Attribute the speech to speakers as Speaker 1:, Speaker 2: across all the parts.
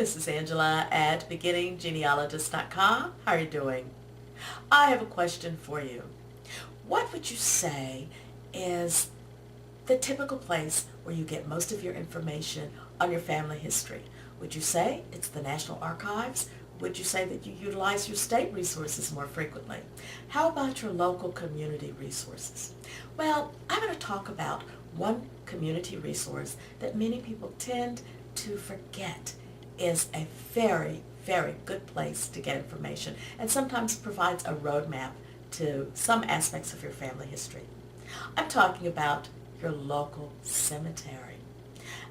Speaker 1: this is Angela at beginninggenealogist.com. How are you doing? I have a question for you. What would you say is the typical place where you get most of your information on your family history? Would you say it's the National Archives? Would you say that you utilize your state resources more frequently? How about your local community resources? Well, I'm going to talk about one community resource that many people tend to forget is a very, very good place to get information and sometimes provides a roadmap to some aspects of your family history. I'm talking about your local cemetery.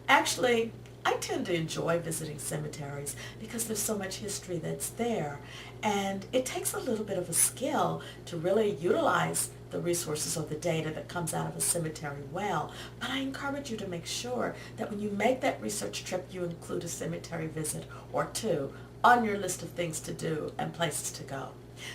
Speaker 1: Actually, I tend to enjoy visiting cemeteries because there's so much history that's there, and it takes a little bit of a skill to really utilize the resources or the data that comes out of a cemetery well. But I encourage you to make sure that when you make that research trip, you include a cemetery visit or two on your list of things to do and places to go.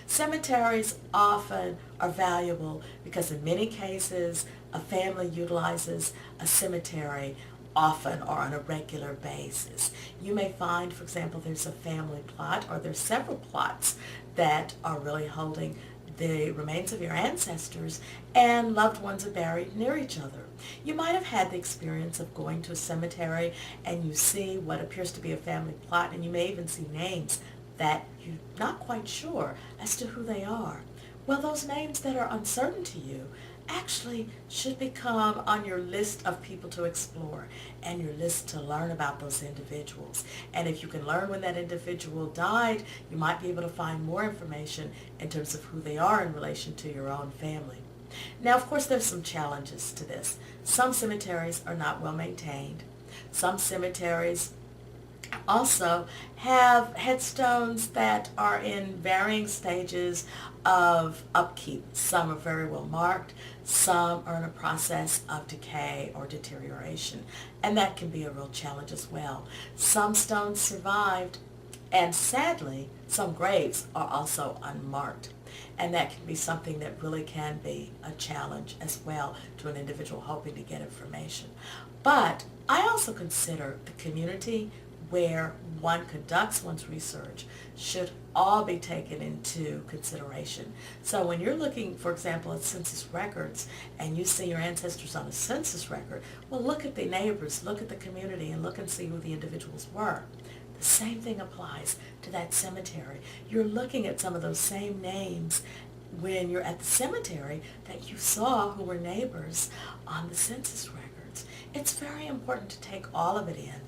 Speaker 1: Cemeteries often are valuable because in many cases a family utilizes a cemetery often or on a regular basis. You may find, for example, there's a family plot or there's several plots that are really holding the remains of your ancestors, and loved ones are buried near each other. You might have had the experience of going to a cemetery and you see what appears to be a family plot, and you may even see names that you're not quite sure as to who they are. Well, those names that are uncertain to you actually should become on your list of people to explore and your list to learn about those individuals. And if you can learn when that individual died, you might be able to find more information in terms of who they are in relation to your own family. Now, of course, there's some challenges to this. Some cemeteries are not well maintained. Some cemeteries also have headstones that are in varying stages of upkeep. Some are very well marked, some are in a process of decay or deterioration, and that can be a real challenge as well. Some stones survived, and sadly, some graves are also unmarked, and that can be something that really can be a challenge as well to an individual hoping to get information. But I also consider the community where one conducts one's research should all be taken into consideration. So when you're looking, for example, at census records and you see your ancestors on a census record, well, look at the neighbors, look at the community, and look and see who the individuals were. The same thing applies to that cemetery. You're looking at some of those same names when you're at the cemetery that you saw who were neighbors on the census records. It's very important to take all of it in.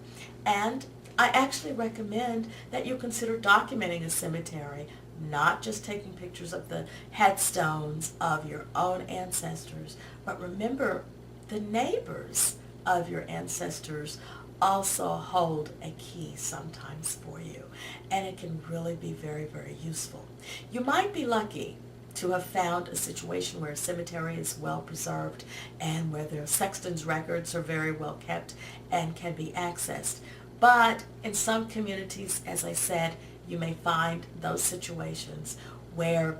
Speaker 1: And I actually recommend that you consider documenting a cemetery, not just taking pictures of the headstones of your own ancestors, but remember the neighbors of your ancestors also hold a key sometimes for you, and it can really be very, very useful. You might be lucky to have found a situation where a cemetery is well preserved and where the sexton's records are very well kept and can be accessed. But in some communities, as I said, you may find those situations where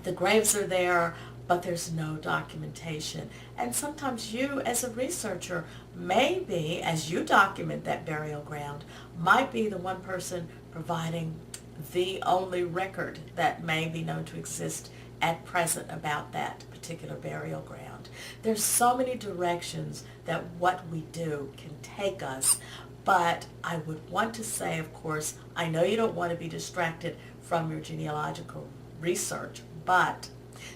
Speaker 1: the graves are there, but there's no documentation. And sometimes you, as a researcher, may be, as you document that burial ground, might be the one person providing the only record that may be known to exist at present about that particular burial ground. There's so many directions that what we do can take us. But I would want to say, of course, I know you don't want to be distracted from your genealogical research, but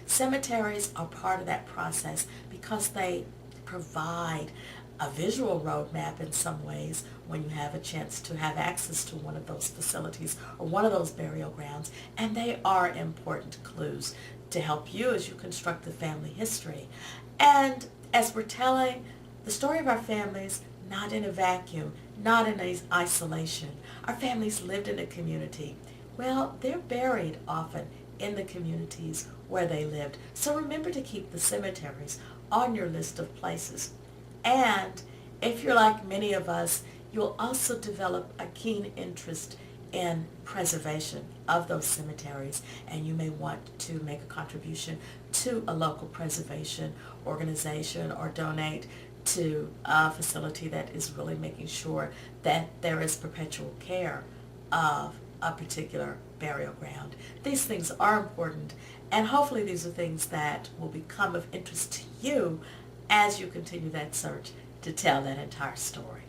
Speaker 1: cemeteries are part of that process because they provide a visual roadmap in some ways when you have a chance to have access to one of those facilities or one of those burial grounds, and they are important clues to help you as you construct the family history. And as we're telling the story of our families, not in a vacuum, not in isolation. Our families lived in a community. Well, they're buried often in the communities where they lived. So remember to keep the cemeteries on your list of places. And if you're like many of us, you'll also develop a keen interest in preservation of those cemeteries, and you may want to make a contribution to a local preservation organization or donate to a facility that is really making sure that there is perpetual care of a particular burial ground. These things are important, and hopefully these are things that will become of interest to you as you continue that search to tell that entire story.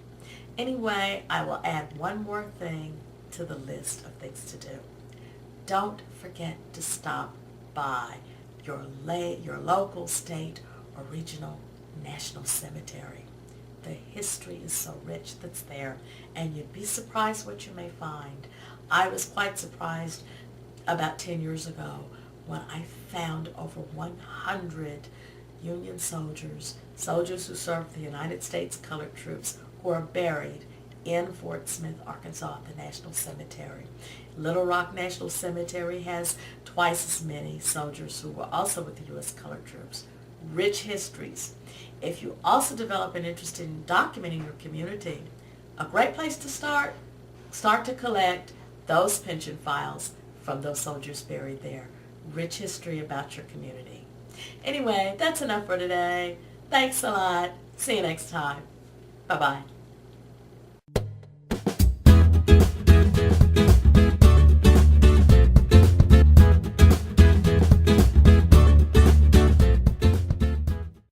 Speaker 1: Anyway, I will add one more thing to the list of things to do. Don't forget to stop by your local, state, or regional national cemetery. The history is so rich that's there, and you'd be surprised what you may find. I was quite surprised about 10 years ago when I found over 100 Union soldiers who served the United States colored troops, who are buried in Fort Smith, Arkansas, at the National Cemetery. Little Rock National Cemetery has twice as many soldiers who were also with the U.S. colored troops. Rich histories. If you also develop an interest in documenting your community, a great place to start to collect those pension files from those soldiers buried there. Rich history about your community. Anyway, that's enough for today. Thanks a lot. See you next time. Bye-bye.